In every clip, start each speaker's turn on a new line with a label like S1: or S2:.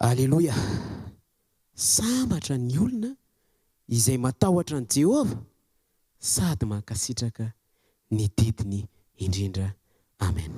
S1: Alleluia. Sambatra ny olona izay matahotra ny Jehova sady mankasitraka ny didiny indrindra. Amen.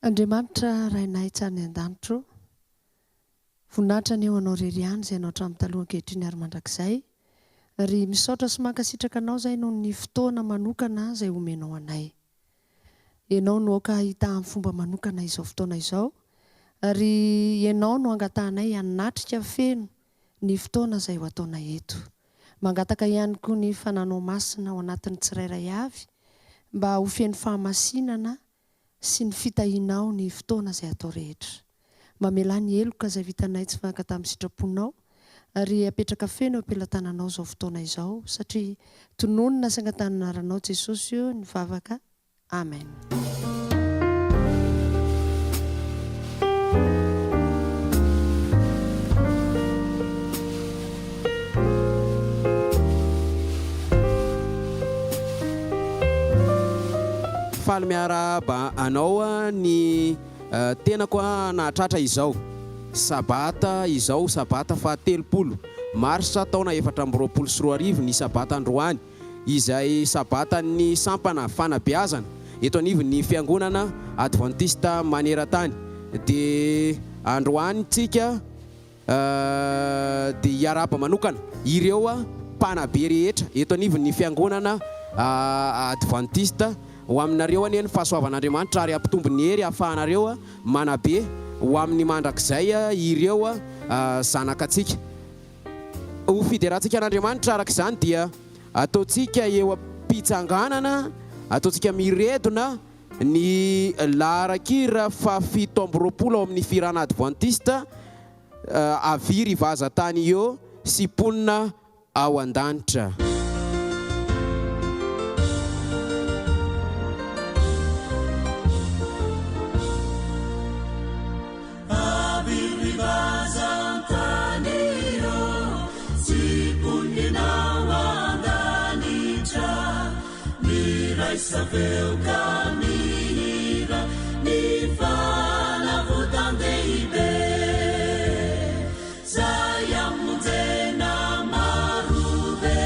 S2: Andriamanitra rainay tsara ny an-danitro, voninahitra ny eo anao rery ihany izay anao hatramin'ny taloha ankehitriny ary mandrakizay, ary misaotra sy mankasitraka anao izay noho ny fotoana manokana izay omenao anay. Ianao no aoka hita amin'ny fomba manokana izao fotoana izao, ary ianao no angatahanay hanatrika feno ny fotoana izay ho ataonay eto. Mangataka ihany koa ny fananao masina ao anatin'ny tsirairay avy mba ho feno fahamasinana sy ny fitahinao ny fotoana izay atao rehetra. Mamela ny heloka izay vitanay tsy fanaka tamin'ny sitraponao, ary apetraka feno ampelantananao izao fotoana izao, satria tononona sy angatahana ranao Jesosy io ny vavaka. Amen.
S1: Faly miaraba anao ny tenako nahatratra izao sabata izao, sabata fahatelopolo marsa taona 2024 ny sabata androany, izay sabata ny sampana fanabeazana eto anivon'ny fiangonana adventista maneran-tany. Dia androany tsika dia hiaraba manokana ireo mpanabe rehetra eto anivon'ny fiangonana adventista ho aminareo any ny fahasoavan'Andriamanitra ary ampitombony hery ahafahanareo manabe ho amin'ny mandrakizay ireo zanakatsika. Ho fideratsika an'Andriamanitra araka izany dia ataontsika eo am-pitsanganana, ataontsika miredona ny laharakira fa 720 ao amin'ny firana adventista aviry vazatany eo sy ponina ao an-danitra.
S3: Saveu caminhira ni fala vutandeibe saya mudena marube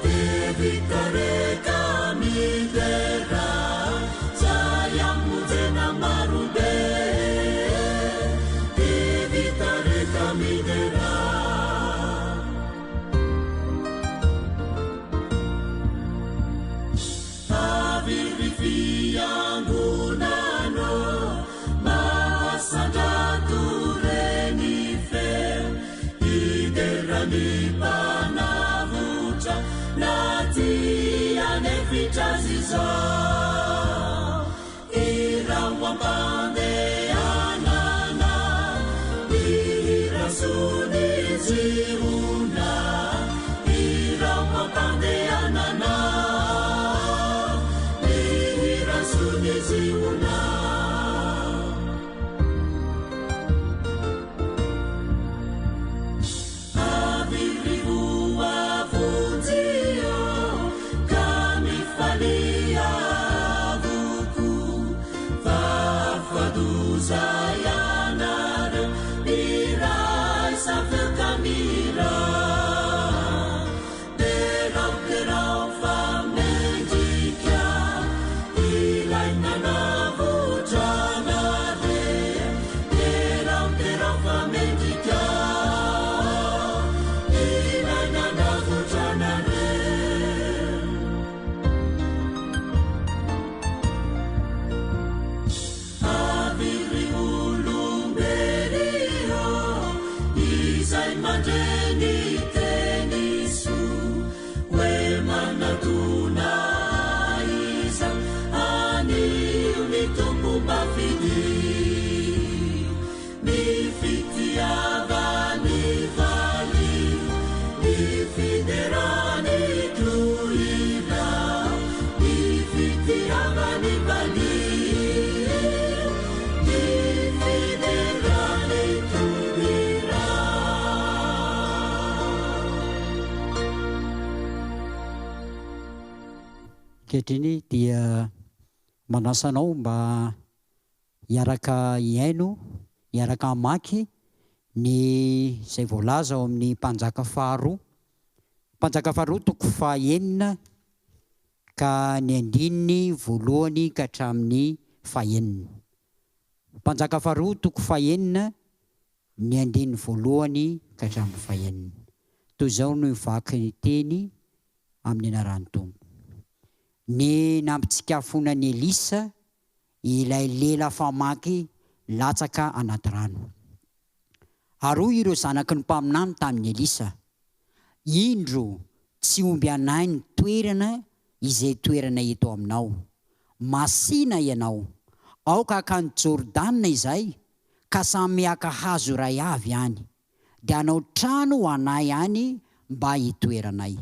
S3: devitare camidera saya mudena marube devitare camidera. Panavuta natia nefichazizo irawambande anana irasuni ziuna irawambande anana irasuni ziuna. Kami falia
S4: ankehitriny dia manasanao mba hiaraka hiaino, hiaraka hamaky ny izay voalaza ao amin'ny mpanjaka faharoa. Mpanjaka faharoa toko fahaenina ka ny andininy voalohany ka hatramin'ny fahaenina. Mpanjaka faharoa toko fahaenina ny andininy voalohany ka hatramin'ny fahaenina. Toy izao no mivaky ny teny amin'ny anaran'ny Tompo. Ny nampitsikafona ny Elisa ilay lela famaky latsaka anaty rano. Aroa ireo zanaky ny mpaminany tamin'ny Elisa. Indro tsy omby anay ny toerana izay toerana eto aminao. Masina ianao. Aoka akany Jordana izay ka samy miaka hazo iray avy any. Dia anao trano ho anay any mba hitoeranay.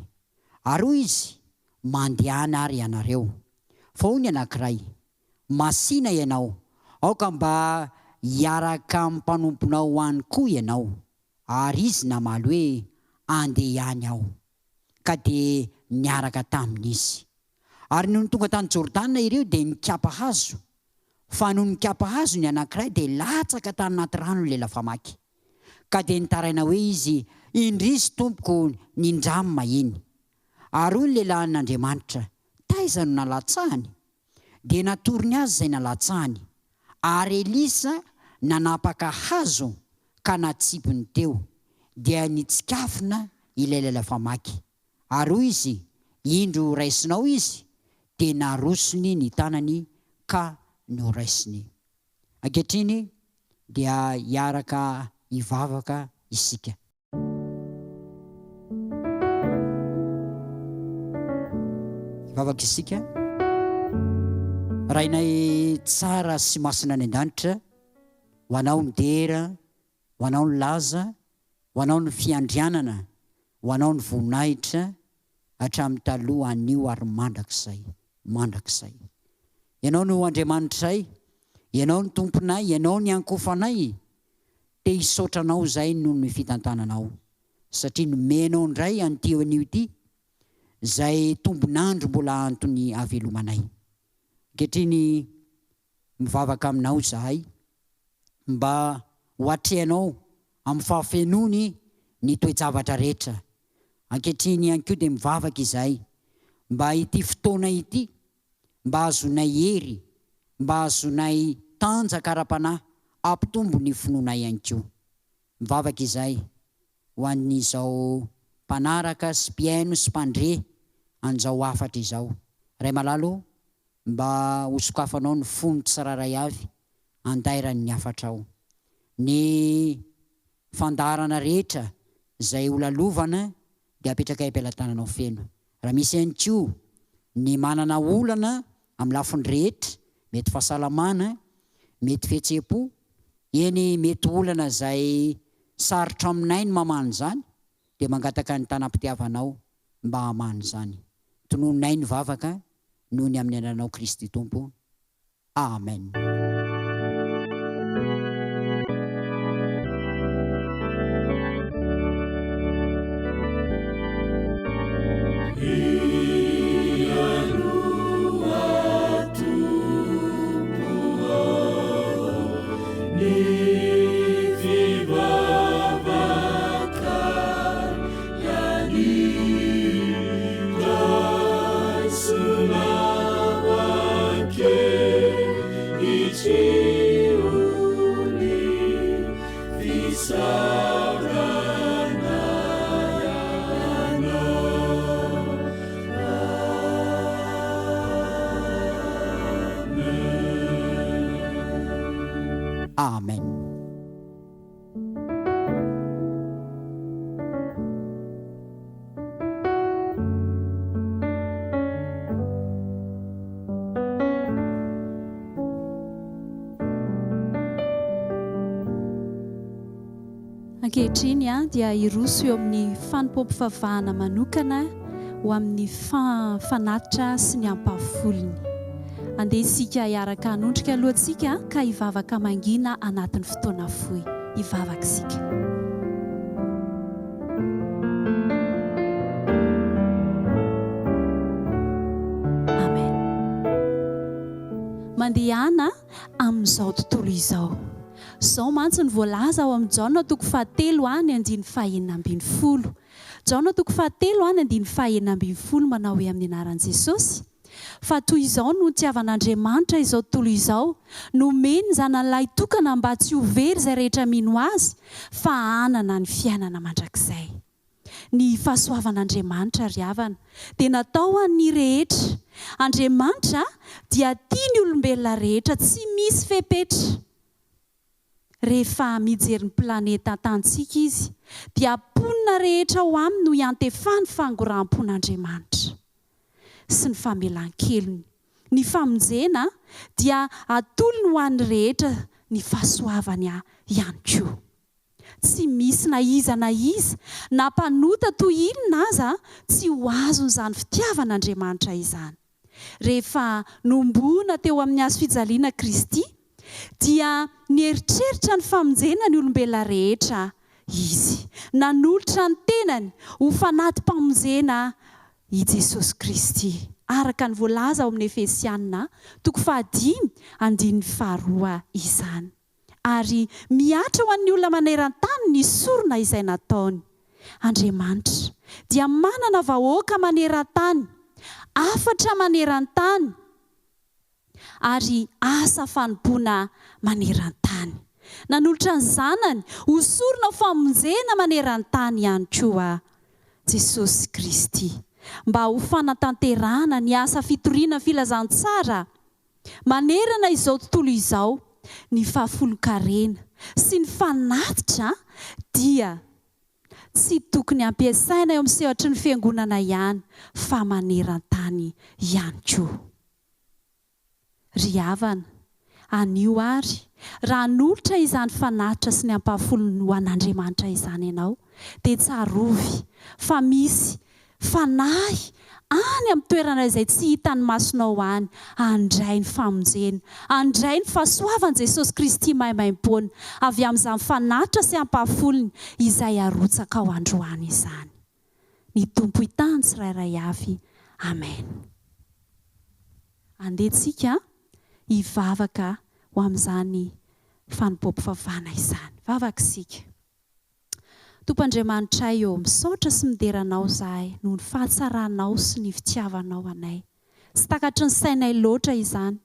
S4: Aroa izy mandehana ary ianareo. Fa hoy ny anankiray, masina ianao. Aoka mba hiaraka mpanomponao any koa ianao. Ary izy namaly hoe andeha ihany aho. Ka dia niaraka tamin'izy. Ary noho ny tonga tany Jordana ireo dia nikapa hazo. Fa noho nikapa hazo ny anankiray dia latsaka tany anaty rano lela famaky. Ka dia nitaraina hoe izy, indrisy tompoko nindramo mahiny. Ary hoy ny lehilahin'Andriamanitra, taiza no nalatsahany? Dia natorony azy izay nalatsahany. Ary Elisa nanapaka hazo ka natsipony teo. Dia nitsikafona ilay lela famaky. Ary hoy izy, indro raisinao izy, dia narosony ny tanany ka noraisiny. Ankehitriny dia hiaraka hivavaka isika. Hivavaka isika. Rainay tsara sy masina any an-danitra, ho anao ny dera, ho anao ny laza, ho anao ny fiandrianana, ho anao ny voninahitra, hatramin'ny taloha anio ary mandrakizay, mandrakizay. Ianao no Andriamanitray, ianao ny tomponay, ianao ny ankofanay. Te hisaotranao zay noho ny fitantananao. Satria nomenao indray an'ity anio ity, zay tombonandro mbola antony havelomanay. Ankehitriny mivavaka aminao zahay, mba hoatrehanao amin'ny fahafenony ny toe-javatra rehetra. Ankehitriny ihany koa dia mivavaka izahay, mba ity fotoana ity, mba azonay hery, mba azonay tanjaka ara-panahy, ampitombo ny finoanay ihany koa. Mivavaka izahay ho an'izao mpanaraka sy mpiaino sy mpandre an'izao afatra izao. Ray malalo, mba hosokafanao ny fony tsiraray avy andairan'ny afatra ao. Ny fandarana rehetra izay holalovana dia apetraka am-pelantananao feno. Raha misy ihany koa ny manana olana amin'ny lafiny rehetra, mety fahasalamana, mety fihetseham-po, eny mety olana izay sarotra aminay ny mamany zany, dia mangataka ny tanam-pitiavanao mba hamany zany. Tonononay ny vavaka noho ny amin'ny anarana Kristy Tompo. Amen. Amen.
S5: Ankehitriny dia iroso eo amin'ny Fanompoam pivavahana manokana ho amin'ny fanatitra sy ny ampahafolony. Andeha isika hiaraka hanondrika alohantsika ka hivavaka mangina anatin'ny fotoana fohy. Hivavaka isika. Amen. andehana amin'izao tontolo izao. Zao mantsy ny voalaza ao amin'ny Jaona toko 7:5. Jaona toko 7:5 manao hoe amin'ny anaran'i Jesosy. Fa toy izao no tiavan'Andriamanitra izao tontolo izao, nomeny ny zanan'ilay tokana mba tsy ho very izay rehetra mino azy, fa hanana ny fiainana mandrakizay. Ny fahasoavan'Andriamanitra ry havana dia natao an'ny rehetra. Andriamanitra dia tia ny olombelona rehetra, tsy misy fepetra. Rehefa mijery ny planeta tantsika izy, dia ponina rehetra ho aminy no iantefany fangoram-pon'Andriamanitra sy ny famelan-kelony. Ny famonjena dia atolony ho an'ny rehetra ny fahasoavany ihany koa. Tsy misy na iza na mpanota toy ilona aza tsy ho azon'izany fitiavan'Andriamanitra izany. Rehefa nombona teo amin'ny hazo fijaliana Kristy, dia nieritreritra ny famonjena ny olombelona rehetra izy. Nanolotra ny tenany ho fanatim-pamonjena i Jesosy Kristy. Araka ny voalaza ao amin'ny Efesianina toko 5:2 izany. Ary miatra ho an'ny olona maneran-tany ny sorona izay nataony. Andriamanitra dia manana vahoaka maneran-tany, 4 maneran-tany, ary asa fanompoana maneran-tany. Nanolotra ny zanany ho sorona famonjena maneran-tany ihany koa Jesosy Kristy, mba ho fanatanterahana ny asa fitoriana filazantsara manerana izao tontolo izao. Ny fahafolon-karena sy ny fanatitra dia tsy tokony ampiasaina eo amin'ny sehatry ny fiangonana ihany, fa maneran-tany ihany koa. Ry havana, anio ary raha nolotra izany fanatitra sy ny ampahafolony ho an'Andriamanitra izany ianao, dia tsarovy fa misy fanahy any amin'ny toerana izay tsy hitan'ny masonao any, handray ny famonjena, handray ny fahasoavan' Jesosy Kristy maimaim-poana avy amin'izany fanatitra sy ampahafolony izay arotsaka ao androany izany. Ny Tompo hitany tsirairay avy. Amen. Andehantsika hivavaka ho amin'izany fanompoam-pivavahana izany. Vavaka isika. Tompoandriamanitra eo, misaotra sy mideranao izahay noho ny fahatsaranao sy ny fitiavanao anay. Tsy takatry ny sainay loatra izany,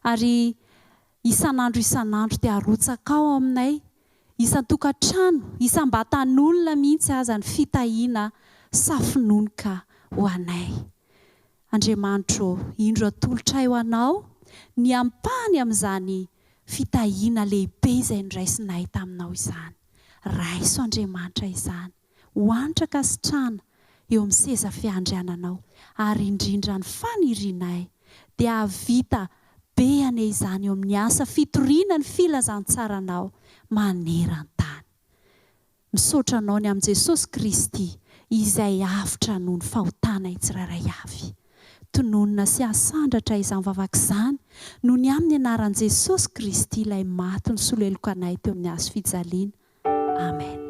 S5: ary isan'andro dia arotsaka ao aminay, isan-tokantrano, isam-batan'olona mihitsy aza ny fitahiana safinonoka ho anay. Andriamanitra, indro atolotra eo anao, ny ampany amin'izany fitahiana lehibe izay niraisinay taminao izany. Raiso Andriamanitra izany, hoanitra kasitrana eo amin'ny seza fiandriananao, ary indrindra ny fanirianay dia havita be ane izany eo amin'ny asa fitoriana ny filazantsaranao maneran-tany. Misaotra anao ny amin'i Jesosy Kristy izay avotra noho ny fahotana tsirairay avy. Tononona sy asandratra izany vavaka izany noho ny amin'ny anaran'i Jesosy Kristy ilay maty nisoloeloka anay teo amin'ny hazo fijaliana. Amen.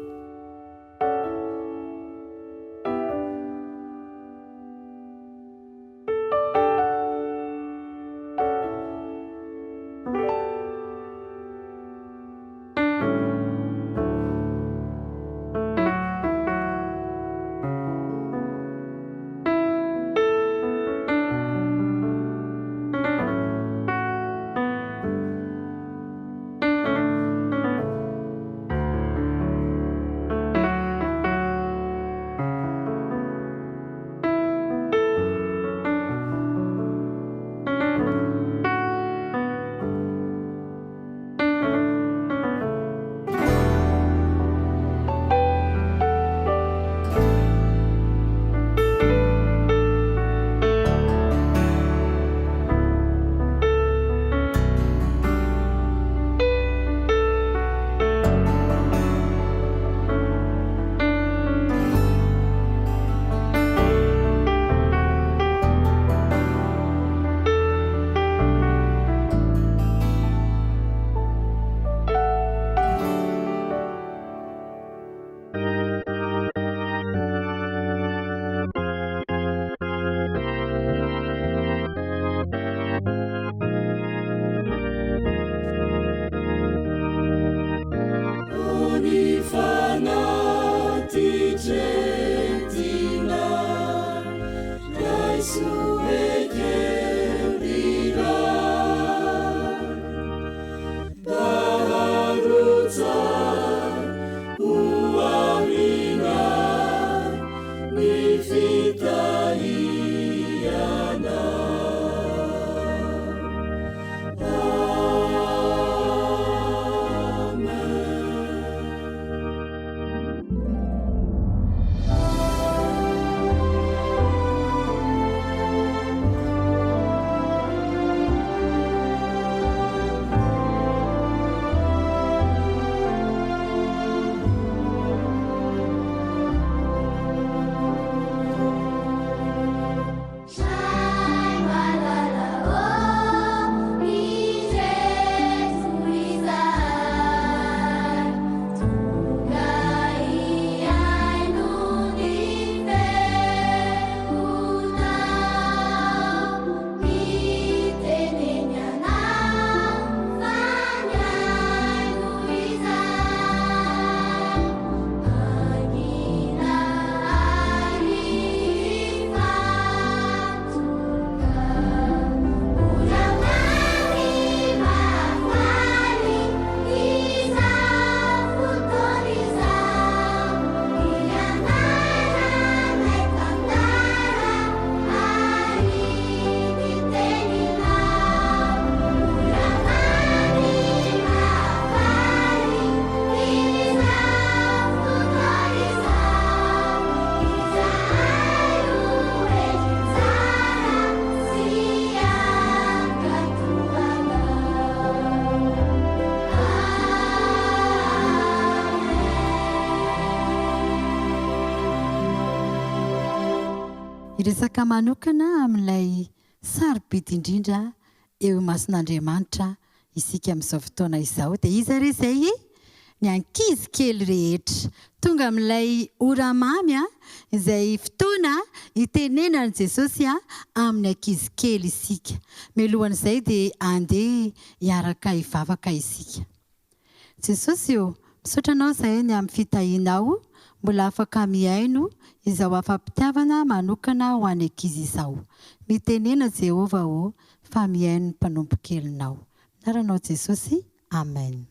S6: iresaka manokana amin'ilay sarobidy indrindra eo mason'Andriamanitra isika amin'izao fotoana izao dia iza re izay ny ankizy kely rehetra tonga amin'ilay oramamy izay fotoana itenenany Jesosy amin'ny ankizy kely isika. Mialohan'izay dia andeha hiaraka hivavaka isika. Jesosy io misaotra anao izay ny amin'ny fitahianao mbola afaka miaino izao afa-pitiavana manokana ho any ankizy izao. Mitenena Jehova fa miaino ny mpanompo kelinao. Naranao Jesosy, amen.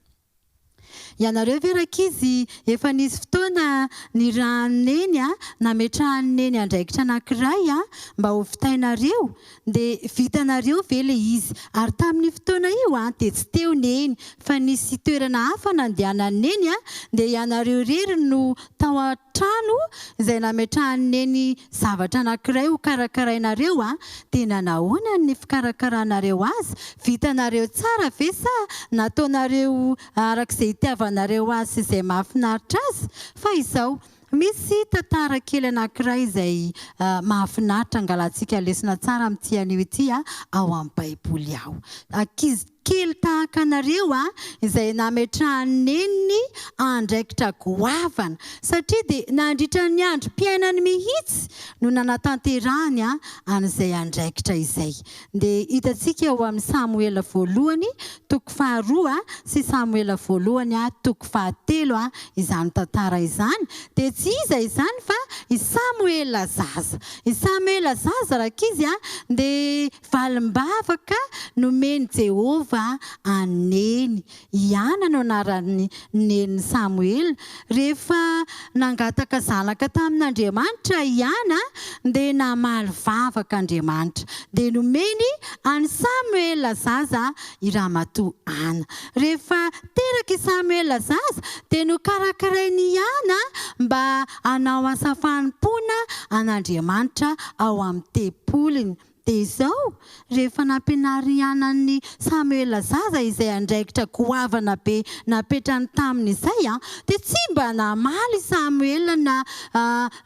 S6: Ianareo ve rakizy efa nisy fotoana ny ranoneny nametrahan'ny andraikitra anankiray mba ho fitainareo dia vitanareo ve le izy ary tamin'ny fotoana io dia tsy teo neny fa nisy toerana hafa nandehananeny dia ianareo rery no tao an-trano izay nametrahan'ny zavatra anankiray ho karakarainareo dia nanahoana ny fikarakaranareo azy? Vitanareo tsara ve sa nataonareo arak'izay itiavanareo azy izay mahafinaritra azy? Fa izao misy tantara kely anankiray izay mahafinaritra angalantsika lesona tsara amin'ity anio ity ao amin'ny Baiboly ao. Ankizy kely tahaka anareo izay nametrahan'ny andraikitra goavana satria dia nandritra ny androm-piainany mihitsy no nanatanterahany an'izay andraikitra izay. Dia hitantsika eo amin'ny Samuela voalohany toko 2 sy Samuela voalohany toko 3 izany tantara izany. Dia tsy iza izany fa i Samuela zaza. I Samuela zaza rakizy dia valim-bavaka nomeny Jehova aneny. Iana no anaran'ny neny Samuel. Rehefa nangataka zanaka tamin'Andriamanitra Iana dia namaly vavaka Andriamanitra dia nomeny any Samuel zaza i ramatoa Ana. Rehefa teraka i Samuel zaza dia nokarakarainy Iana mba hanao asa fanompoana an'Andriamanitra ao amin'ny tempoliny. Dia izao rehefa nampianarianan'ny Samuel zaza izay andraikitra goavana be napetrany tamin'izay dia tsy mba namaly Samuel na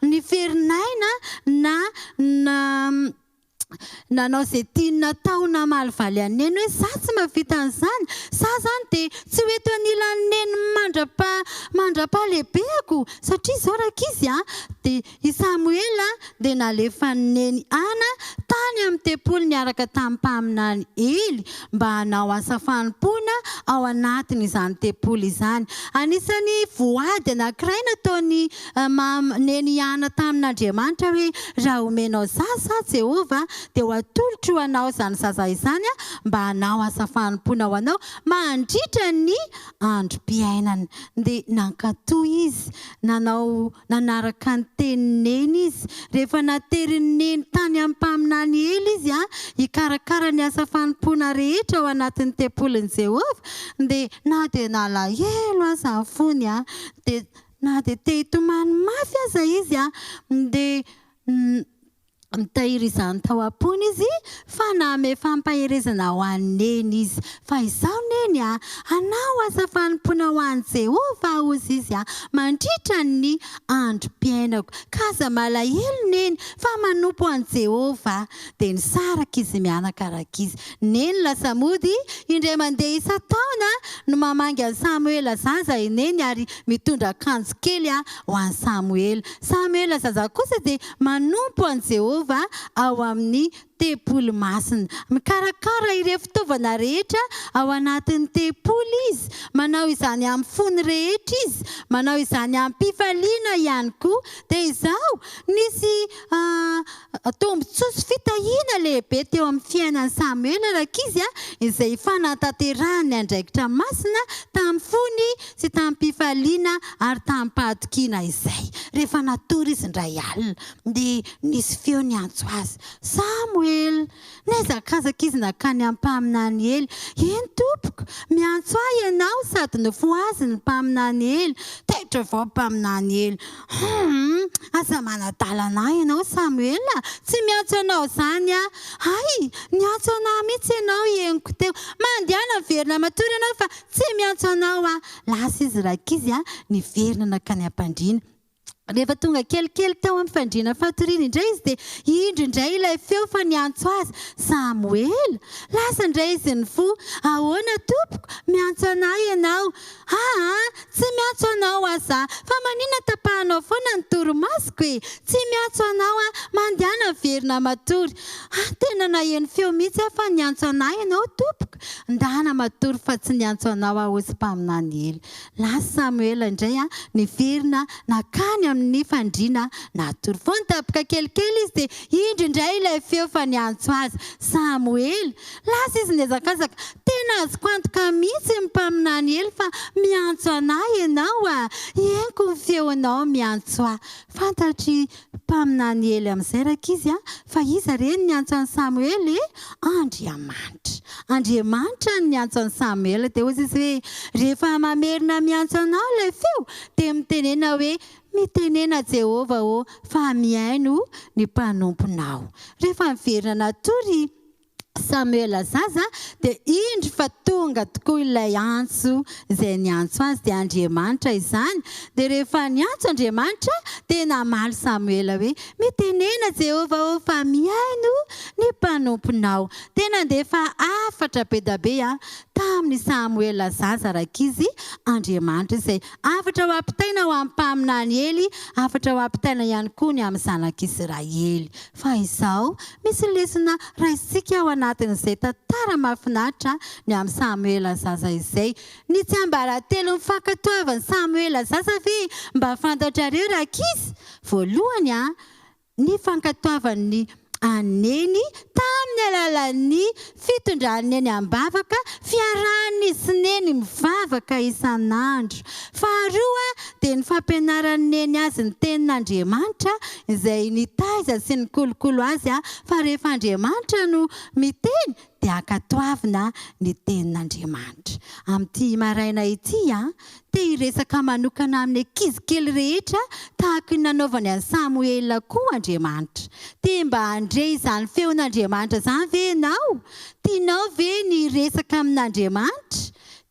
S6: niferinaina na nanao izay tiany natao namaly valy aneny hoe za tsy mahavita an'izany. Za zany dia tsy ho eto anilan'ny neny mandra-pahalehibeako satria izao rakizy dia i Samuel dia nalefa ny neny Ana tany amin'ny tempolo niaraka tamin'ny mpaminany Eli mba hanao asa fanompoana ao anatiny izany tempolo izany. Anisany voady anankiray nataony neny Ana tamin'Andriamanitra hoe raha omenao zaza Jehova dia ho atolotro anao izany zaza izany mba hanao asa fanompoana ho anao mandritra ny androm-piainana. Dia nankatoa izy nanaraka ny tenineny izy. Rehefa natery ny neny tany amin'ny mpaminany Eli izy hikarakara ny asa fanompoana rehetra ao anatin'ny tempolin'i Jehova dia na dia nalahelo aza ny fony dia na dia te hitomany mafy aza izy dia mitahiry izany tao am-pony izy fa name fampaherezana ho an'ny neny izy. Fa izao neny hanao asa fanompoana ho an'i Jehova ozy izy mandritra ny androm-piainako. Kaza malahelo neny fa manompo an'i Jehova. Dia nisaraka izy mianaka rakizy. Neny lasa mody indray mandeha isa-taona no mamangy an'i Samuel zaza neny ary mitondra akanjo kely ho an'i Samuel. Samuel zaza kosa dia manompo an'i Jehova ao amin'ny tempolo masina. Mikarakara ireo fitaovana rehetra ao anatin'ny tempolo izy. Manao izany amin'ny fony rehetra izy. Manao izany amin'ny mpifaliana ihany koa. Dia izao nisy tombon-tsoa fitahiana lehibe teo amin'ny fiainan'i Samuel rakizy izay fanatanterahany andraikitra masina tamin'ny fony sy tamin'ny mpifaliana ary tamin'ny mpahatokiana izay. Rehefa natory izy indray alina dia nisy feo niantso azy. Samuel, nezakazaka izy nakany amin'ny mpaminany Eli. Eny tompoko, miantso ahy ianao sady nofoazy ny mpaminany Eli. Taitra vao mpaminany Eli. Aza manadalana ianao Samuel, tsy miantso anao zany ay, niantso anao mihitsy ianao henoko teo. Mandehana verina matory ianao fa tsy miantso anao Lasa izy rakizy niverina nakany am-pandriana. rehefa tonga kelikely tao amin'ny fandriana fatoriana indray izy dia indro indray ilay feo fa niantso azy Samuel. Lasa indray izy ny fo, ahoana tompoko, miantso anahy ianao? Tsy miantso anao aza, fa manina tapahanao foana ny torimasoko e. Tsy miantso anao mandehana verina matory. Tena naheno feo mihitsy fa niantso anahy ianao tompoko. Ndana matory fa tsy niantso anao ahozy mpaminany hely. Lasa Samuel indray niverina nakany amin'ny fandriana natory foana tapaka kelikely izy dia indro indray ilay feo fa niantso azy Samuel. Lasa izy niazakazaka, tena azoko antoka mihitsy mpaminany hely fa miantso anahy ianao henoko ny feonao miantso ahy. Fantatry mpaminany hely amin'izay rakizy fa izy reny niantso an'i Samuel Andriamanitra niantso an'i Samuel dia hozy izy hoe rehefa mamerina miantso anao ilay feo dia mitenena hoe mitenena Jehova fa miaino ny mpanomponao. Rehefa miverina natory Samuel zaza dia indro fa tonga tokoa ilay antso izay niantso azy dia Andriamanitra izany. Dia rehefa niantso Andriamanitra dia namaly Samuel hoe mitenena Jehova fa miaino ny mpanomponao. Tena ndefa afatra be da be tamin'ny Samuel zaza rakizy Andriamanitra izay afatra ho ampitaina ho amin'ny mpaminany hely, afatra ho ampitaina ihany koa ny amin'ny zanak'Israely. Fa izao misy lesona raisika ao anatin'izay tantara mahafinaritra ny amin'ny Samuel zaza izay. Ny tsy ambaratelo ny fankatoavan'ny Samuel zaza ve mba fantatrareo rakizy? Voalohany ny fankatoavan'ny aneny tamin'ny alalan'ny fitondrany eny ambavaka, fiarahan'ny sy neny mivavaka isan'andro. Faharoa dia ny fampianaran'ny neny azy ny tenin'Andriamanitra izay nitaiza sy ny kolokolo azy fa rehefa Andriamanitra no miteny dia ankatoavina ny tenin'Andriamanitra. Amin'ity maraina ity dia hiresaka manokana amin'ny ankizy kely rehetra tahaka ny nanaovany an'i Samuel koa Andriamanitra. Tia mba handray izany feon'Andriamanitra izany ve ianao? Tianao ve ny resaka amin'Andriamanitra?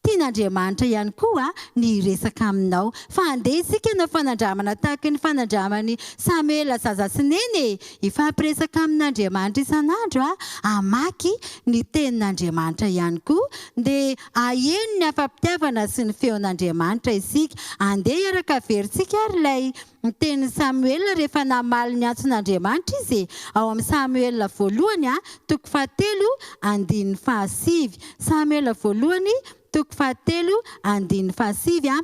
S6: Tian'Andriamanitra ihany koa ny resaka aminao. Fa andeha isika na fanandramana tahaka ny fanandramany Samuel zaza sy neny, ifampiresaka amin'Andriamanitra isan'andro amaky ny tenin'Andriamanitra ihany koa dia aheno ny afampitiavana sy ny feon'Andriamanitra isika. Andeha iaraka veritsika ary ilay teny Samuel rehefa namaly ny antson'Andriamanitra izy ao amin'ny Samuel voalohany toko 7:5. Samuel voalohany toko 7:5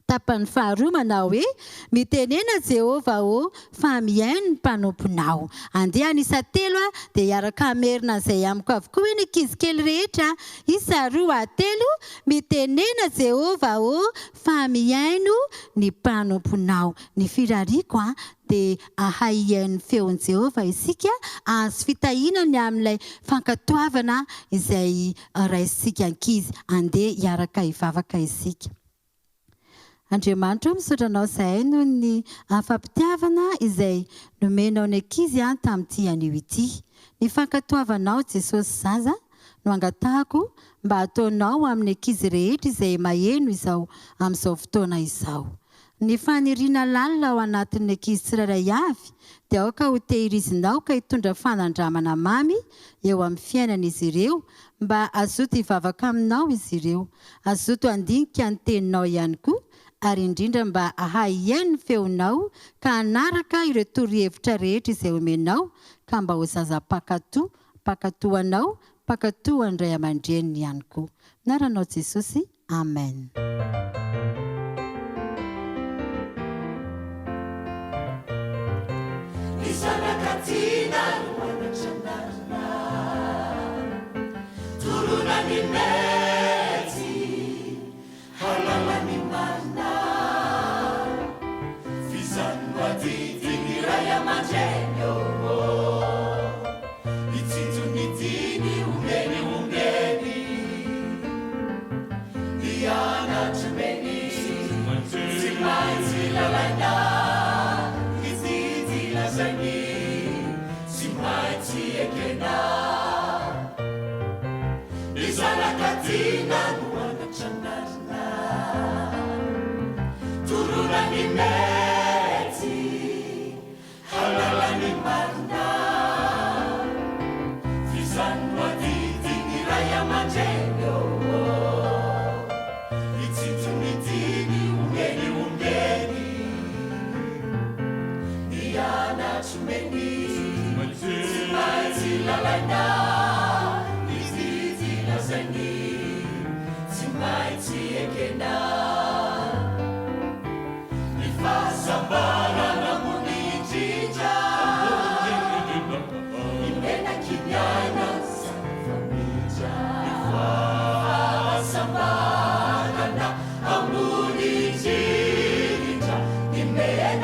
S6: tapany faharoa manao hoe mitenena Jehova fa miaino ny mpanomponao. Andeha anisa 3 dia iaraka amerina izay amiko avokoa hoe ny ankizy kely rehetra isa 2:3 mitenena Jehova fa miaino ny mpanomponao. Ny firariko dia ahay iaino feon'i Jehova isika, azo fitahinany amin'ilay fankatoavana izay raisika ankizy. Andeha iaraka hivavaka isika. Andriamanitra misaotra anao izay noho ny afampitiavana izay nomenao ny ankizy tamin'ity anio ity. Ny fankatoavanao Jesosy zaza no angatahako mba ataonao amin'ny ankizy rehetra izay maheno izao amin'izao fotoana izao. Ny faniriana lalina ao anatin'ny ankizy tsirairay avy dia aoka ho tehirizinao ka hitondra fanandramana mamy eo amin'ny fiainan'izy ireo mba azoto hivavaka aminao izy ireo, azoto andinika ny teninao ihany koa, ary indrindra mba ahay iaino ny feonao ka hanaraka ireo torohevitra rehetra izay omenao ka mba ho zaza pakatoanao, pakatoan'ny ray aman-dreniny ihany koa. Anaranao Jesosy, amen.
S3: Turuna ni mezi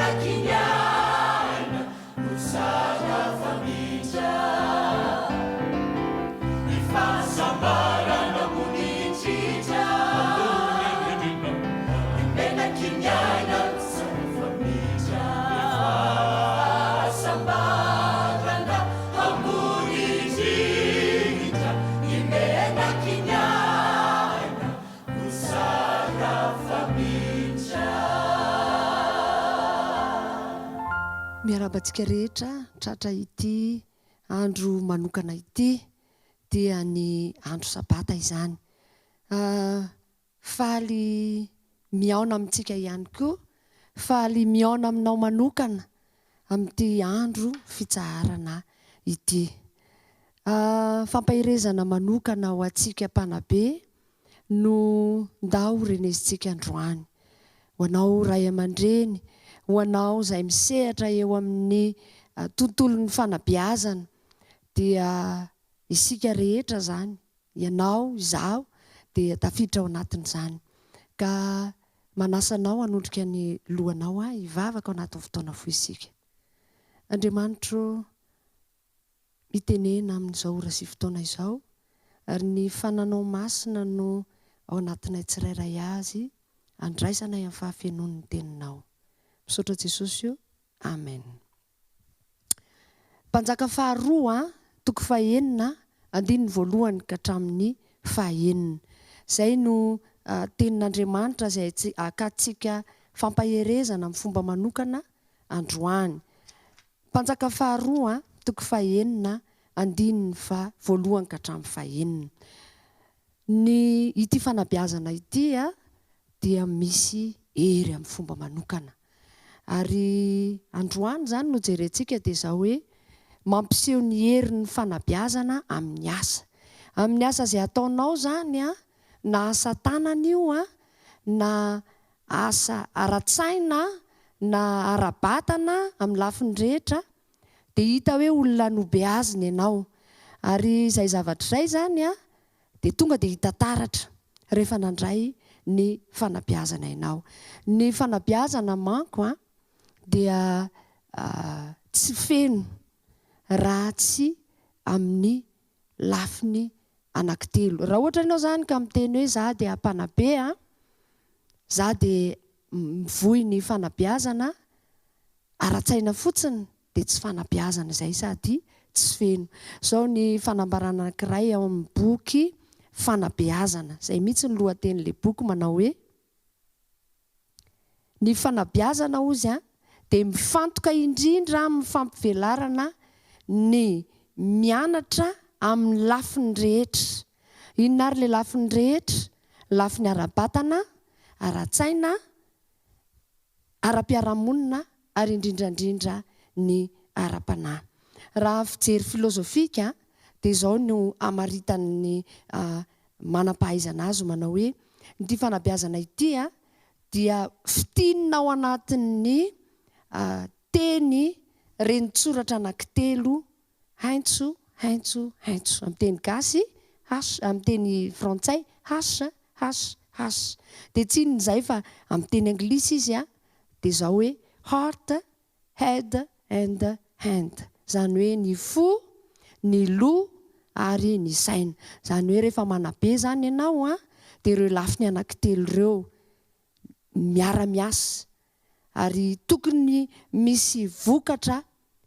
S3: menakinyaina musaka famitra ifasambarana munititra menakinyaina musaka famitra ifasambarana amunititra menakinyaina musaka famitra.
S2: Miarabantsika rehetra tratra ity andro manokana ity dia ny andro sabata izany. Faly miaona amintsika ihany koa, faly miaona aminao manokana amin'ity andro fitsaharana ity. Fampahirezana manokana ho antsika mpanabe no ndao renesintsika androany. Ho anao ray aman-dreny, ho anao izay misehatra eo amin'ny tontolon'ny fanabeazana dia isika rehetra zany, ianao, izaho dia tafiditra ao anatin'izany. Ka manasanao hanondrika ny lohanao hivavaka ao anatin'ny fotoana foy isika. Andriamanitro mitenena amin'izao ora sy fotoana izao ary ny fananao masina no ao anatinay tsirairay azy andraisana amin'ny fahafenon'ny teninao. Misaotra Jesosy io. Amen. Mpanjaka faharoa toko fahaenina andininy voalohany ka hatramin'ny fahaenina. Izay no tenin'Andriamanitra izay akatsika fampaherezana amin'ny fomba manokana androany. Mpanjaka faharoa toko fahaenina andininy voalohany ka hatramin'ny fahaenina. Ny ity fanabeazana ity dia misy hery amin'ny fomba manokana. Ary androany zany no jerentsika dia izao hoe mampiseho ny herin'ny fanabeazana amin'ny asa. Amin'ny asa izay ataonao zany na asa tanana io na asa ara-tsaina na ara-batana amin'ny lafiny rehetra dia hita hoe olona nobeazina ianao. Ary izay zavatra izay zany dia tonga dia hita taratra rehefa nandray ny fanabeazana ianao. Ny fanabeazana manko dia tsy feno raha tsy amin'ny lafiny anankitelo. Raha ohatra ianao zany ka miteny hoe za dia mpanabe, za dia mivohy ny fanabeazana ara-tsaina fotsiny dia tsy fanabeazana izay sady tsy feno. Zao ny fanambarana anankiray ao amin'ny boky fanabeazana. Izay mihitsy ny lohatenin'ilay boky manao hoe ny fanabeazana ozy dia mifantoka indrindra amin'ny fampivelarana ny mianatra amin'ny lafiny rehetra. Inona ary ilay lafiny rehetra? Lafiny ara-batana, ara-tsaina, ara-piarahamonina ary indrindrandrindra ny ara-panahy. Raha fijery filozofika dia izao no amaritan'ny manam-pahaizana azy manao hoe ity fanabeazana ity dia fitinina ao anatin'ny teny renitsoratra anankitelo haintso haintso haintso. Amin'ny teny gasy amin'ny teny frantsay has. Dia tsy inona izay fa amin'ny teny anglisy izy dia izao hoe heart, head and hand. Izany hoe ny fo, ny loha ary ny saina. Izany hoe rehefa manabe zany ianao dia ireo lafiny anankitelo ireo miara-miasa ary tokony misy vokatra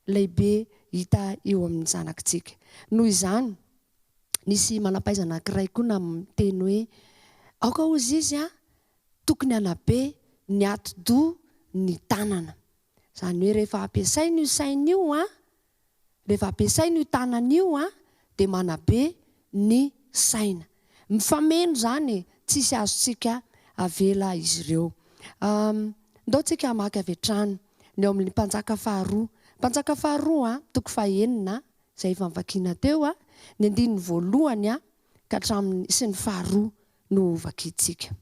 S2: lehibe hita eo amin'ny zanakitsika. Noho izany nisy manam-pahaizana anankiray koa miteny hoe aoka hozy izy tokony hanabe ny ati-doha ny tanana. Izany hoe rehefa ampiasaina io saina io rehefa ampiasaina io tanana io dia manabe ny saina. Mifameno zany tsisy azontsika avela izy ireo. Ndao tsika hamaky avy hatrany ny ao amin'ny mpanjaka faharoa. Mpanjaka faharoa toko fahaenina izay efa nivakiana teo ny andininy voalohany ka hatramin'ny sy ny faharoa no vakintsika.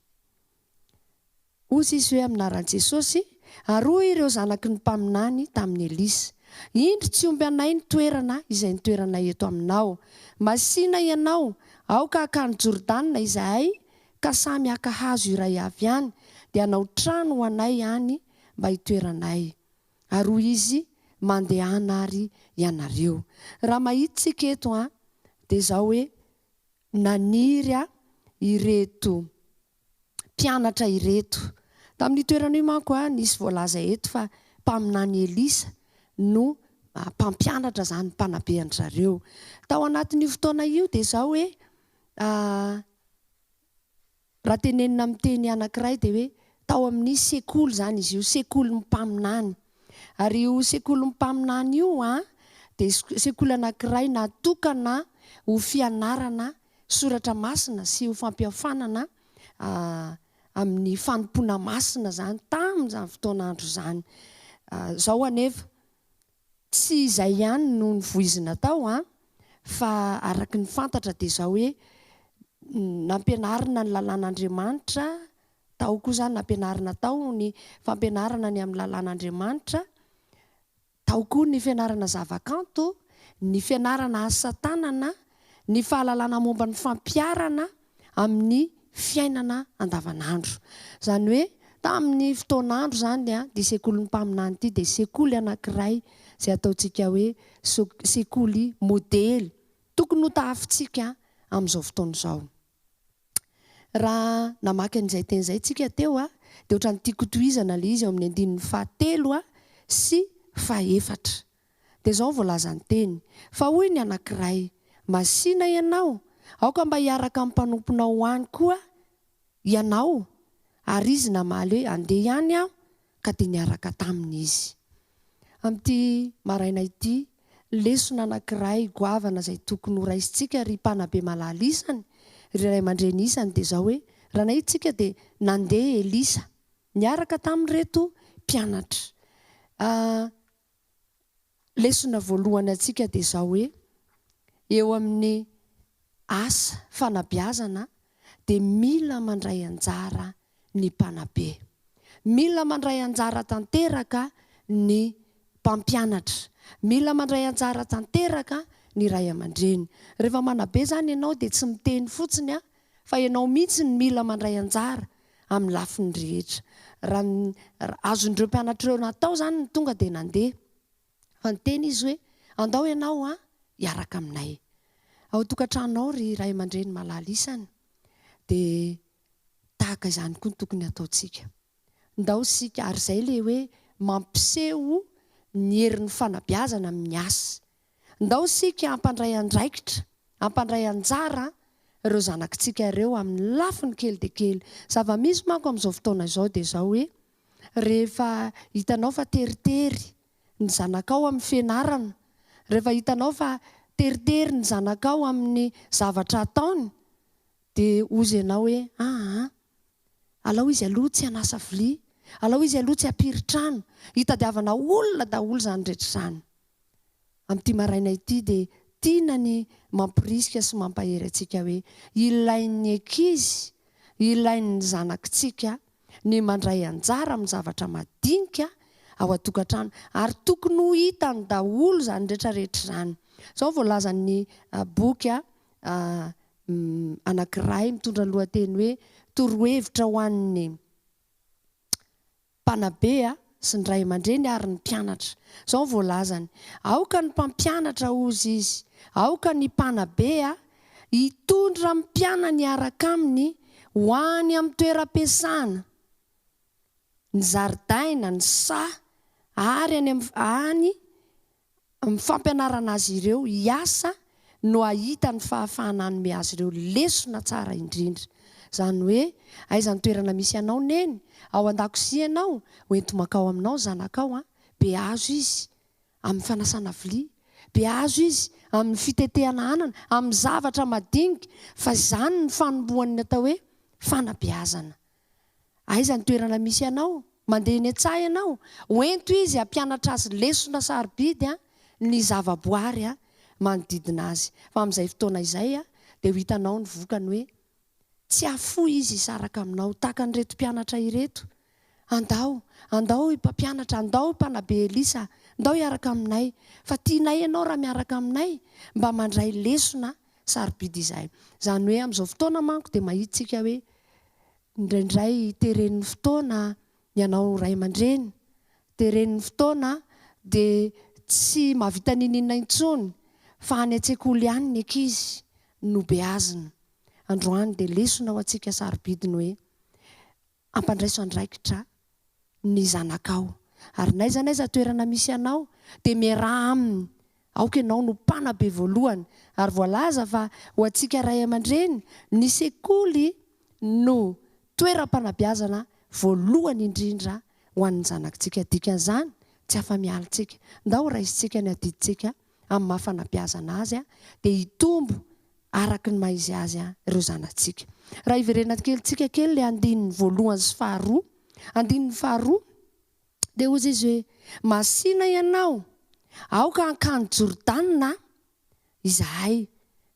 S2: Ozy izy hoe aminaran'i Jesosy, aroa ireo zanaky ny mpaminany tamin'ny Elisa. Indro tsy omby anay ny toerana izay nitoeranay eto aminao. Masina ianao aoka hakany Jordana izahay ka samy haka hazo iray avy ihany dia hanao trano ho anay ihany mba hitoeranay. aroa izy mandehana ary ianareo. Raha mahitsika eto dia zao hoe naniry ireto mpianatra ireto. Tamin'ny toerana io manko nisy voalaza eto fa mpaminany Elisa no mpampianatra zany mpanabean-drareo. Tao anatin'io fotoana io dia zao hoe raha tenenina amin'ny teny anankiray dia hoe tao amin'ny sekoly zany izy io, sekoly mpaminany. Ary io sekoly mpaminany io dia sekoly anankiray natokana ho fianarana soratra masina sy ho fampiafanana amin'ny fanompoana masina zany tamin'izany fotoan'andro zany. Zao anefa tsy izay ihany no nivoizina tao fa araky ny fantatra dia zao hoe nampianarina ny lalàn'Andriamanitra tao koa zany nampianarina tao ny fampianarana ny amin'ny lalàn'Andriamanitra, tao koa ny fianarana zavakanto, ny fianarana asa tanana, ny fahalalana momba ny fampiarana amin'ny fiainana andavanandro. Zany hoe tamin'ny fotoan'andro zany dia sekoly mpaminany ity dia sekoly anankiray izay ataontsika hoe sekoly modely, tokony ho tahafintsika amin'izao fotoana izao. Raha namaky an'izay teny izay tsika teo dia ohatran'ny tiako tohizana ilay izy ao amin'ny andinin'ny 7 sy 4. Dia zao voalaza ny teny fa hoy ny anankiray, masina ianao, aoka mba hiaraka amin'ny mpanomponao any koa ianao. Ary izy namaly hoe andeha ihany aho ka dia niaraka taminy izy. Amin'ity maraina ity lesona anankiray goavana izay tokony ho raisintsika ry mpanabe malala isany, ry ray aman-dreny isany dia zao hoe raha nahitsika dia nandeha Elisa niaraka tamin'ireto mpianatra. Lesona voalohany atsika dia zao hoe eo amin'ny asa fanabeazana dia mila mandray anjara ny mpanabe, mila mandray anjara tanteraka ny mpampianatra, mila mandray anjara tanteraka ny ray aman-dreny. Rehefa manabe zany ianao dia tsy miteny fotsiny fa ianao mihitsy ny mila mandray anjara amin'ny lafiny rehetra. Raha azon'ireo mpianatra ireo natao zany ny tonga dia nandeha, fa ny teny izy hoe andao ianao hiaraka aminay. Ao tokantranonao ry ray aman-dreny malala isany dia tahaka izany koa ny tokony ataontsika. Ndao sika ary izay ilay hoe mampiseho ny herin'ny fanabeazana amin'ny asa. Ndao sika hampandray andraikitra, hampandray anjara ireo zanakitsika ireo amin'ny lafiny kely dia kely. Zava-misy manko amin'izao fotoana izao dia zao hoe rehefa hitanao fa teritery ny zanakao amin'ny fianarana, rehefa hitanao fa teritery ny zanakao amin'ny zavatra ataony dia ozy ianao hoe alao izy aloha tsy hanasa vilia, alao izy aloha tsy hampiritrano, hitadiavana olona daholo zany rehetra zany. Amin'ity maraina ity dia tiana ny mampirisika sy mampahery antsika hoe ilain'ny ankizy, ilain'ny zanakitsika ny mandray anjara amin'ny zavatra madinika ao an-tokantrano ary tokony ho hitany daholo zany rehetrarehetra zany. Zao voalazan'ny boky anankiray mitondra ny lohateny hoe torohevitra ho an'ny mpanabe sy ny ray aman-dreny ary ny mpianatra. Zao voalazany, aoka ny mpampianatra ozy izy, aoka ny mpanabe hitondra mpianany araka aminy ho any amin'ny toeram-piasana, ny zaridaina, ny ary any amin'ny fampianarana azy ireo hiasa no ahita ny fahafahana hanome azy ireo lesona tsara indrindra. Zany hoe aizany toerana misy ianao neny, ao an-dakozia ianao, hoento makao aminao zanakao be azo izy amin'ny fanasana vilia, be azo izy amin'ny fitetehana anana, amin'ny zavatra madinika, fa zany ny fanombohany atao hoe fanabeazana. Aizany toerana misy ianao, mandeha eny an-tsaha ianao, hoento izy hampianatra azy lesona sarobidy ny zavaboary manodidina azy. Fa amin'izay fotoana izay dia ho hitanao ny vokany hoe tsy afoy izy hisaraka aminao tahaka nyreto mpianatra ireto. Andao mpampianatra, andao mpanabe Elisa, andao hiaraka aminay, fa tianay ianao raha miaraka aminay mba mandray lesona sarobidy izay. Zany hoe amin'izao fotoana manko dia mahitsika hoe indraindray teren'ny fotoana ianao ray aman-dreny dia reniny fotoana dia tsy mahavita ninina intsony fa any an-tsekoly ihany ny ankizy no beazina. Androany dia lesona ho antsika sarobidiny hoe ampandraiso andraikitra ny zanakao. Ary naiza naiza toerana misy anao dia miaraha aminy. Aoka ianao no mpanabe voalohany. Ary voalaza fa ho antsika ray aman-dreny ny sekoly no toeram-panabeazana voalohany indrindra ho an'ny zanakitsika. Dikan'izany tsy afa-mialintsika. Ndao raisintsika ny adidintsika amin'ny mahafanabeazana azy dia hitombo araka ny maizy azy ireo zanatsika. Raha iverena kelintsika kely ilay andininy voalohany sy faharoa. Andininy faharoa dia hozy izy hoe masina ianao aoka ankany Jordanina izahay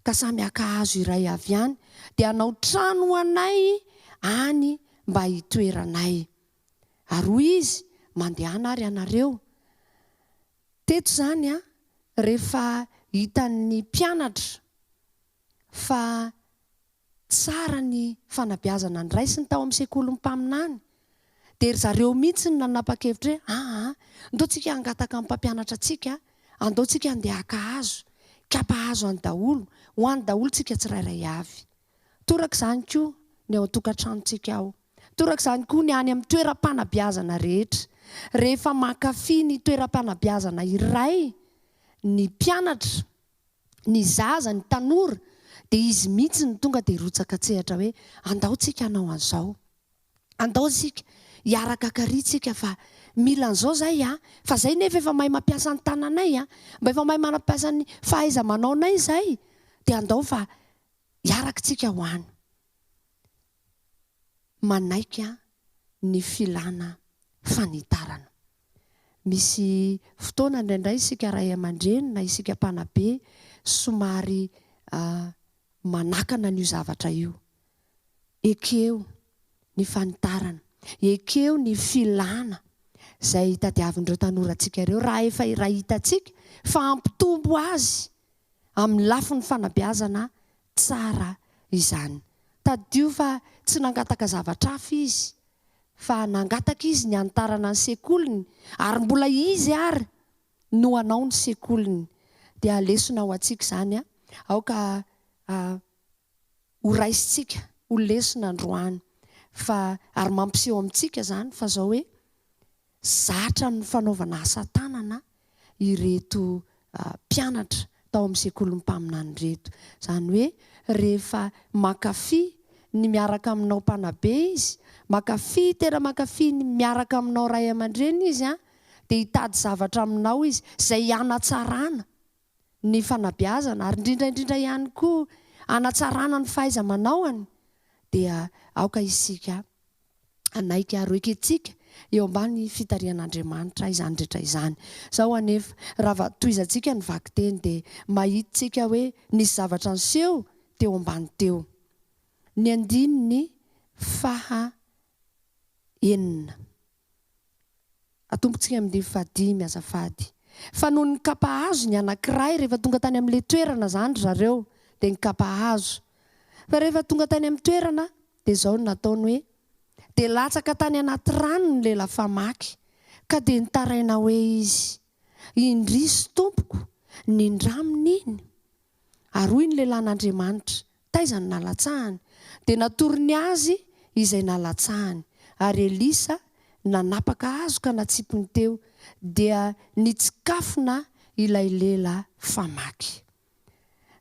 S2: ka samy ankahazo iray avy any dia anao trano ho anay any mba hitoeranay. Ary hoy izy mandehana ary ianareo. Teto zany rehefa hitan'ny mpianatra fa tsara ny fanabeazana ndraisiny tao amin'ny sekoly mpaminany dia zareo mihitsy nanapa-kevitra hoe andaotsika hangataka amin'ny mpampianatra antsika, andaotsika handeha haka-hazo, kapa-hazo any daholo, ho any daholo tsika tsirairay avy. Toraka izany koa ny ao an-tokantranontsika ao. Toraka izany koa ny any amin'ny toeram-panabeazana rehetra. Rehefa mankafy ny toeram-panabeazana iray ny mpianatra, ny zaza, ny tanora, dia izy mihitsy ny tonga dia rotsaka tsehatra hoe andaotsika hanao an'izao. Andaotsika hiaraka karitsika fa mila an'izao zay fa zay nefa efa mahay mampiasa ny tananay mba efa mahay mampiasa ny fahaiza-manaonay zay dia andao fa hiarakatsika ho any. Manaiky ny filana fanitarana. Misy fotoana indraindray isika ray aman-dreny na isika mpanabe somary manakana n'io zavatra io. Ekeo ny fanitarana, ekeo ny filana izay tadiavin'ireo tanorantsika ireo raha efa raha hitantsika fa ampitombo azy amin'ny lafin'ny fanabeazana tsara izany. Tadio fa tsy nangataka zavatra hafa izy fa nangataka izy ny anitarana ny sekoliny ary mbola izy ary no anao ny sekoliny. Dia lesona ho antsika izany aoka ho raisintsika ho lesona androany fa ary mampiseho amintsika zany fa zao hoe zatra ny fanaovana asa tanana ireto mpianatra tao amin'ny sekoly mpaminany reto. Zany hoe rehefa mankafy ny miaraka aminao mpanabe izy, mankafy tena mankafy ny miaraka aminao ray aman-dreny izy dia hitady zavatra aminao izy izay hanatsarana ny fanabeazana ary indrindraindrindra ihany koa hanatsarana ny fahaiza-manaony dia aoka isika anaiky ary eketsika eo ambany fitarian'Andriamanitra izany rehetra izany. Zao anefa raha toizantsika ny vaky teny dia mahitsika hoe nisy zavatra niseho teo ambany teo. Ny andininy fahaenina. Atombotsika amin'ny fahadimy azafady. Fa noho ny kapa-hazo ny anankiray rehefa tonga tany amin'ilay toerana zany zareo dia ny kapa-hazo. Fa rehefa tonga tany amin'ny toerana dia izao no nataony hoe dia latsaka tany anaty rano ny lehilahy famaky ka dia nitaraina hoe izy indrisy tompoko nindraminy iny. Ary hoy ny lehilahyn'Andriamanitra taiza ny nalatsahany dia natorony azy izay nalatsahany. Ary Elisa nanapaka hazo ka natsipony teo dia nitsikafona ilay lehilahy famaky.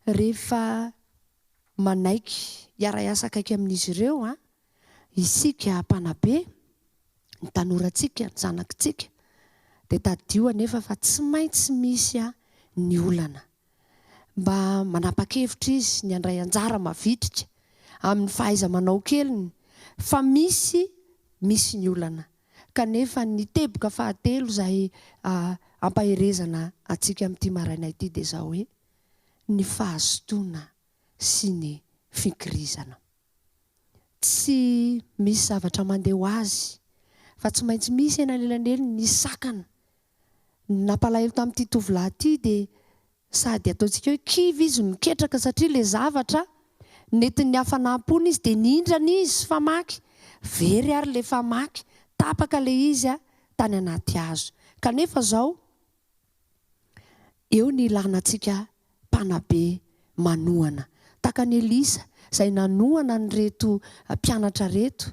S2: Rehefa manaiky hiara-iasa akaiky amin'izy ireo isika mpanabe, ny tanorantsika, ny zanakitsika dia tadio anefa fa tsy maintsy misy ny olana mba manapa-kevitra izy ny andray anjara mavitrika amin'ny fahaiza-manao keliny fa misy ny olana. Kanefa ny teboka fahatelo izay ampaherezana antsika amin'ity maraina ity dia izao hoe ny fahazotoana sy ny fikirizana. Tsy misy zavatra mandeha ho azy fa tsy maintsy misy ena lelanely ny sakana. Nampalahelo tamin'ity tovolahy ity dia sady ataontsika hoe kivy izy miketraka satria ilay zavatra nentin'ny hafanam-pony izy dia nindrana izy famaky. Very ary ilay famaky tapaka ilay izy tany anaty hazo. Kanefa zao eo ny ilanantsika mpanabe manohana taka ny Elisa izay nanohana ny reto mpianatra reto,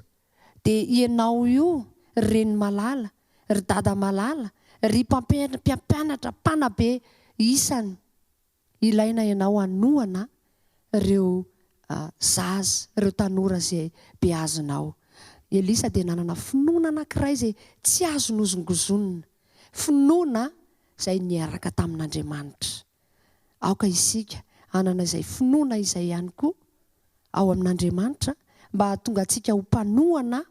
S2: dia ianao io reny malala, ry dada malala, ry mpampianatra mpanabe isany, ilaina ianao anohana ireo zaza, ireo tanora izay beazonao. Elisa dia nanana finoana anankiray izay tsy azo nozongozonina, finoana izay niaraka tamin'Andriamanitra. Aoka isika hanana izay finoana izay ihany koa ao amin'Andriamanitra mba hahatonga antsika ho mpanohana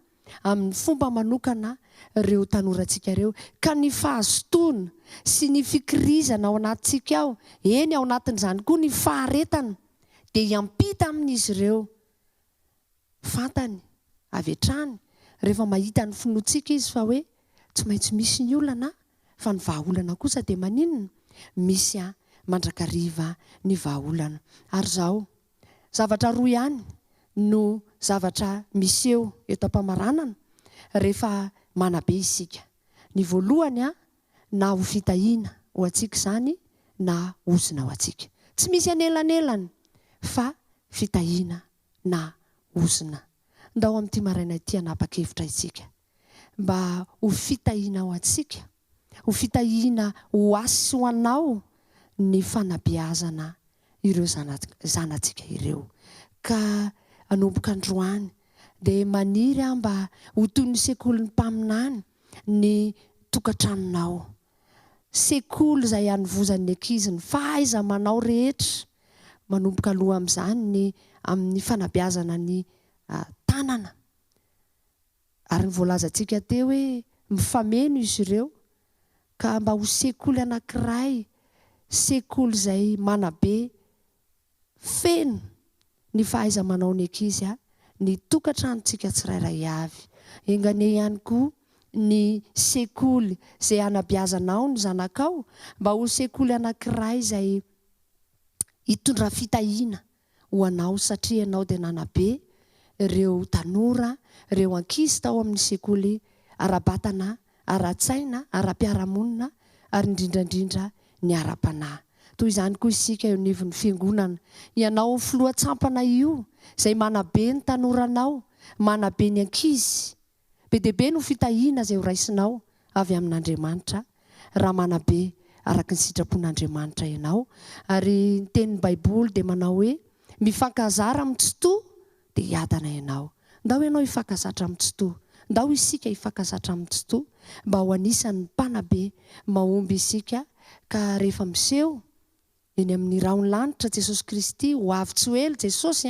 S2: amin'ny fomba manokana ireo tanorantsika ireo, ka ny fahazotoana sy ny fikirizana ao anatintsika ao, eny ao anatin'izany koa ny faharetana, dia hiampita amin'izy ireo. Fantany avy hatrany rehefa mahita ny finoantsika izy fa hoe tsy maintsy misy ny olana, fa ny vahaolana kosa dia maninona? Misy mandrakariva ny vahaolana. Ary zao zavatra roa ihany no zavatra misy eo eto am-pamaranana rehefa manabe isika. Ny voalohany na ho fitahiana ho antsika izany na ozina ho antsika. Tsy misy anelanelany fa fitahiana na ozina. Ndao amin'ity maraina ity hanapa-kevitra isika mba ho fitahiana ho antsika, ho fitahiana ho asy ho anao ny fanabeazana ireo zanantsika ireo. Ka anomboka androany dia maniry mba ho toy ny sekoly ny mpaminany ny tokantranonao, sekoly izay hanovozan'ny ankizy ny fahaiza manao rehetra, manomboka aloha amin'izany amin'ny fanabeazana ny tanana. Ary ny voalazantsika teo hoe mifameno izy ireo, ka mba ho sekoly anankiray, sekoly izay manabe feno ny fahaiza manao ny ankizy, ny tokantranontsika tsirairay avy. Engane ihany koa ny sekoly izay hanabeazanao ny zanakao, mba ho sekoly anankiray izay hitondra fitahiana ho anao, satria ianao dia nanabe ireo tanora, ireo ankizy tao amin'ny sekoly ara-batana, ara-tsaina, ara-piarahamonina, ary indrindrandrindra ny ara-panahy. Toy izany koa isika eo anivon'ny fiangonana, ianao filoha-tsampana io izay manabe ny tanoranao, manabe ny ankizy, be dia be no fitahiana izay ho raisinao avy amin'Andriamanitra raha manabe araka ny sitrapon'Andriamanitra ianao. Ary ny tenin'ny Baiboly dia manao hoe mifankazara amin'ny tsotoa dia hiadana ianao. Ndao ianao hifankazatra amin'ny tsotoa, ndao isika hifankazatra amin'ny tsotoa mba ho anisan'ny mpanabe mahomby isika, ka rehefa miseho eny amin'ny rahony lanitra Jesosy Kristy, ho avy tsy ho ela Jesosy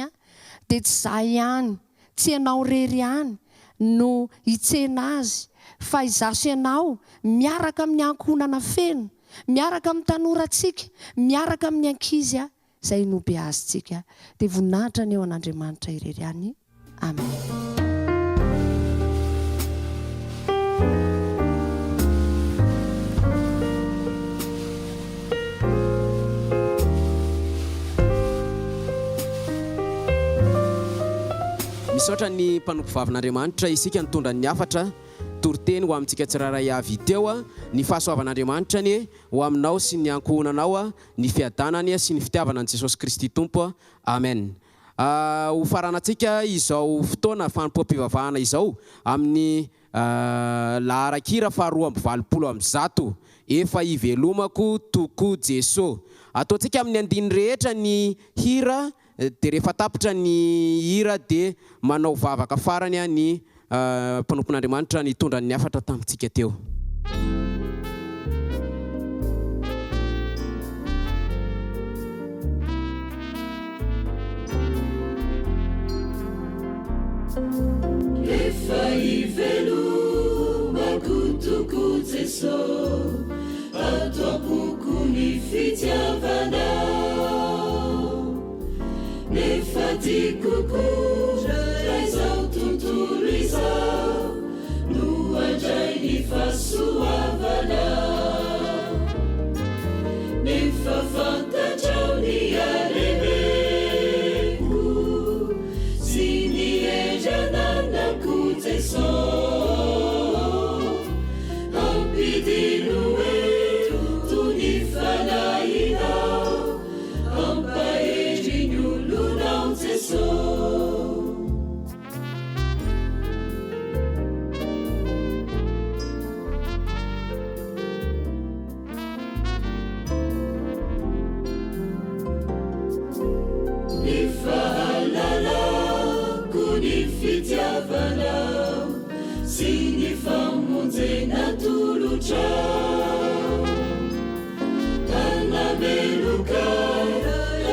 S2: dia tsy izaho ihany, tsy ianao rery ihany no hitsena azy, fa izaso ianao miaraka amin'ny ankohonana feno, miaraka amin'ny tanorantsika, miaraka amin'ny ankizy izay no beazitsika. Dia voninahitra ny eo an'Andriamanitra irery ihany. Amen.
S1: Misaotra ny mpanompo vavin'Andriamanitra, isika nitondra ny hafatra toriteny ho amintsika tsiraray avy teo ny fahasoavan'Andriamanitra ny ho aminao sy ny ankohonanao, ny fiadanany sy ny fitiavana ny Jesosy Kristy Tompo. Amen. Ho faranantsika izao fotoana fanompoam-pivavahana izao amin'ny laharan-kira faha 2:20 efa ivelomako toko Jesosy. Ataontsika amin'ny andiny rehetra ny hira, dia rehefa tapitra ny hira dia manao vavaka farany ny mpanompon'Andriamanitra nitondra ny hafatra tamintsika teo.
S3: Efa ivelomako toko Jesosy, ataoko ny fitiavanao, nefa tikoko izao tontolo izao no andray ny fahasoavanao, nefa fantatrao ny alemeko sy ny endrananako Jesosy, manitra anameloka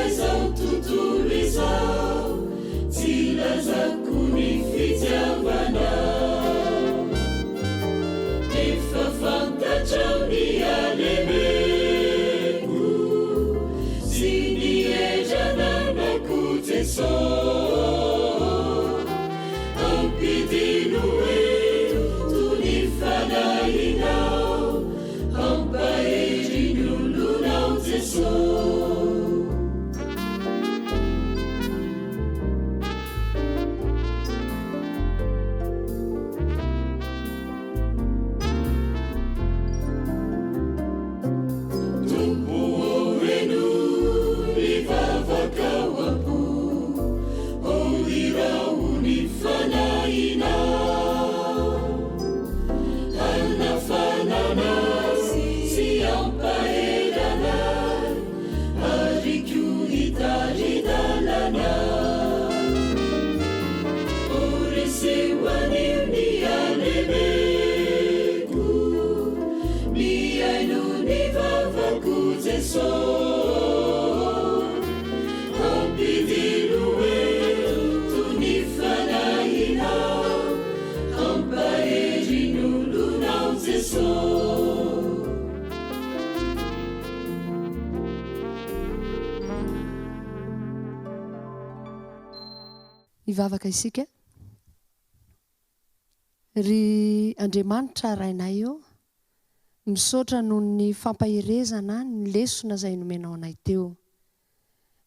S3: izao tontolo izao tsy lazako ny fitiavana efa fantatrao ny alemeko sy ny edrananako Jesosy ampidino hoe toy ny fanahinao ampahery ny olonao Jesosy
S2: ivavaka isika ry Andriamanitra rainay io misaotra noho ny fampaherezana ny lesona izay nomenao anay teo.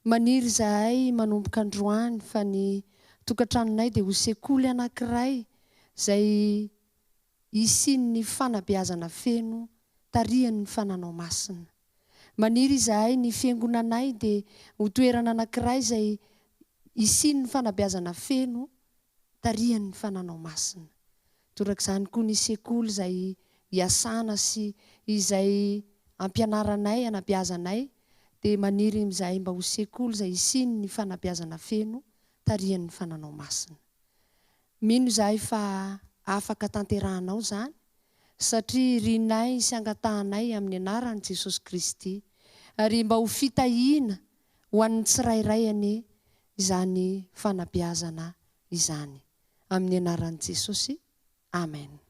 S2: Maniry izahay manomboka androany fa ny tokantranonay dia ho sekoly anankiray izay isian'ny fanabeazana feno tarihan'ny fananao masina. Maniry izahay ny fiangonanay dia ho toerana anankiray izay isian'ny fanabeazana feno tarihan'ny fananao masina. Torak'izany koa ny sekoly izay hiasana sy izay ampianaranay anabeazanay dia maniry izahay mba ho sekoly izay isian'ny fanabeazana feno tarihan'ny fananao masina. Mino izahay fa afaka tanterahanao zany satria rinay sy angatahanay amin'ny anaran'i Jesosy Kristy ary mba ho fitahiana ho an'ny tsirairay ane izany fanabeazana izany amin'ny anaran'i Jesosy. Amen.